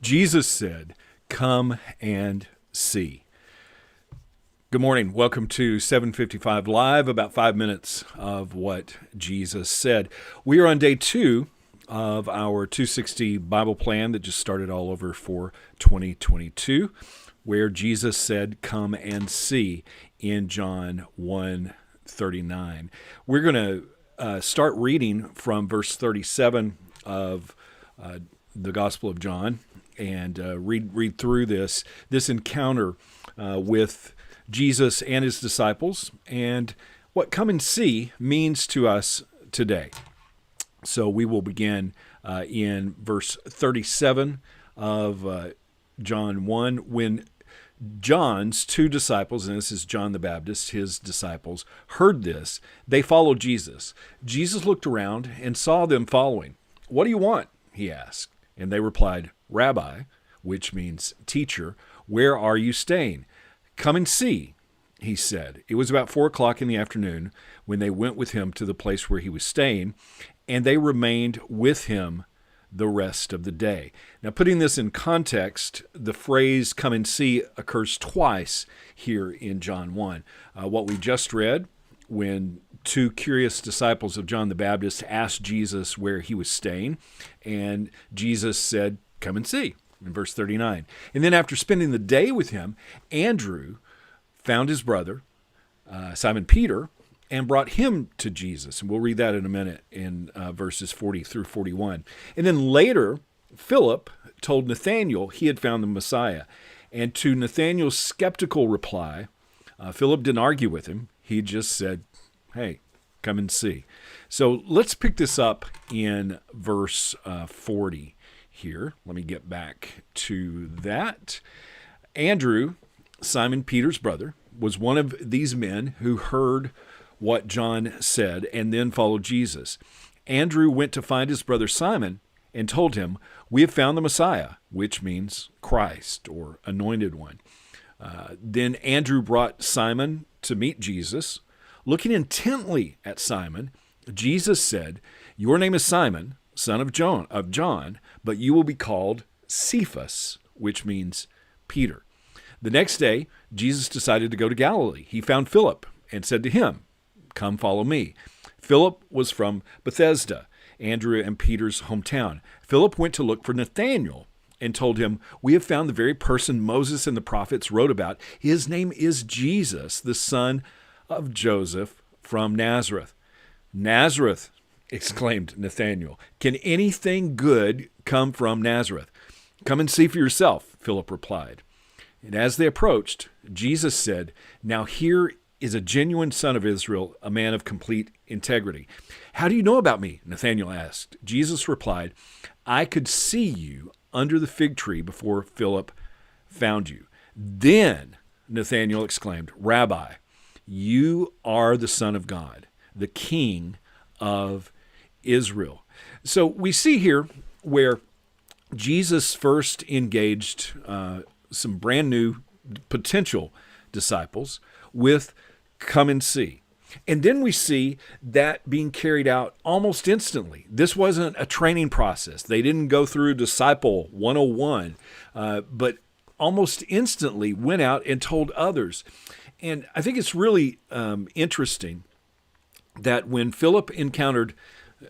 Jesus said, "Come and see." Good morning. Welcome to 755 Live, about 5 minutes of what Jesus said. We are on day 2 of our 260 Bible plan that just started all over for 2022, where Jesus said, "Come and see," in John 1:39. We're going to start reading from verse 37 of the Gospel of John and read through this encounter with Jesus and his disciples and what "come and see" means to us today. So we will begin in verse 37 of John 1, when John's 2 disciples, and this is John the Baptist, his disciples, heard this. They followed Jesus. Jesus looked around and saw them following. "What do you want?" he asked. And they replied, "Rabbi," which means teacher, "where are you staying?" "Come and see," he said. It was about 4:00 in the afternoon when they went with him to the place where he was staying, and they remained with him the rest of the day. Now, putting this in context, the phrase "come and see" occurs twice here in John 1. What we just read, when 2 curious disciples of John the Baptist asked Jesus where he was staying, and Jesus said, "Come and see," in verse 39. And then after spending the day with him, Andrew found his brother, Simon Peter, and brought him to Jesus. And we'll read that in a minute in verses 40 through 41. And then later, Philip told Nathanael he had found the Messiah. And to Nathanael's skeptical reply, Philip didn't argue with him. He just said, "Hey, come and see." So let's pick this up in verse 40 here. Let me get back to that. Andrew, Simon Peter's brother, was one of these men who heard what John said and then followed Jesus. Andrew went to find his brother Simon and told him, "We have found the Messiah," which means Christ or anointed one. Then Andrew brought Simon to meet Jesus. Looking intently at Simon, Jesus said, "Your name is Simon, son of John, but you will be called Cephas," which means Peter. The next day, Jesus decided to go to Galilee. He found Philip and said to him, "Come follow me." Philip was from Bethsaida, Andrew and Peter's hometown. Philip went to look for Nathanael and told him, "We have found the very person Moses and the prophets wrote about. His name is Jesus, the son of Joseph from Nazareth." "Nazareth," exclaimed Nathanael. "Can anything good come from Nazareth?" "Come and see for yourself," Philip replied. And as they approached, Jesus said, "Now here is a genuine son of Israel, a man of complete integrity." "How do you know about me?" Nathanael asked. Jesus replied, "I could see you under the fig tree before Philip found you." Then Nathanael exclaimed, "Rabbi, you are the Son of God, the King of Israel." So we see here where Jesus first engaged some brand new potential disciples with "come and see." And then we see that being carried out almost instantly. This wasn't a training process. They didn't go through Disciple 101, but almost instantly went out and told others. And I think it's really interesting that when Philip encountered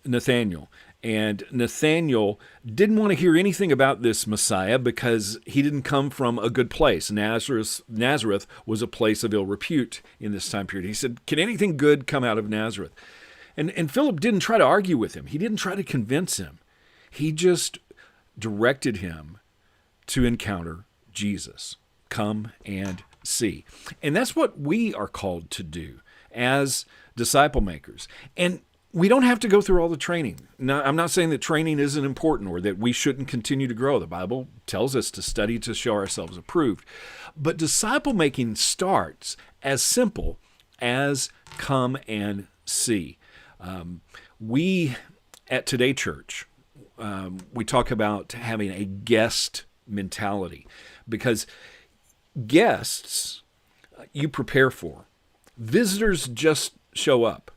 Nathanael, and Nathanael didn't want to hear anything about this Messiah because he didn't come from a good place. Nazareth was a place of ill repute in this time period. He said, "Can anything good come out of Nazareth?" And Philip didn't try to argue with him. He didn't try to convince him. He just directed him to encounter Jesus. Come and see. And that's what we are called to do as disciple makers. And we don't have to go through all the training. Now, I'm not saying that training isn't important or that we shouldn't continue to grow. The Bible tells us to study to show ourselves approved. But disciple making starts as simple as come and see. We at Today Church, we talk about having a guest mentality because guests you prepare for. Visitors just show up.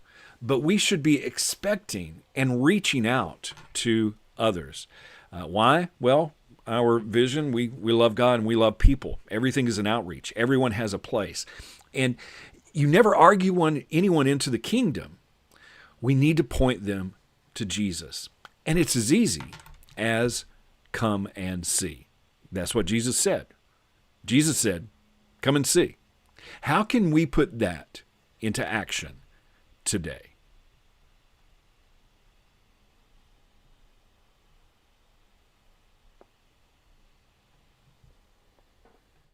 But we should be expecting and reaching out to others. Why? Well, our vision. We love God and we love people. Everything is an outreach. Everyone has a place. And you never argue anyone into the kingdom. We need to point them to Jesus. And it's as easy as come and see. That's what Jesus said. Jesus said, come and see. How can we put that into action today?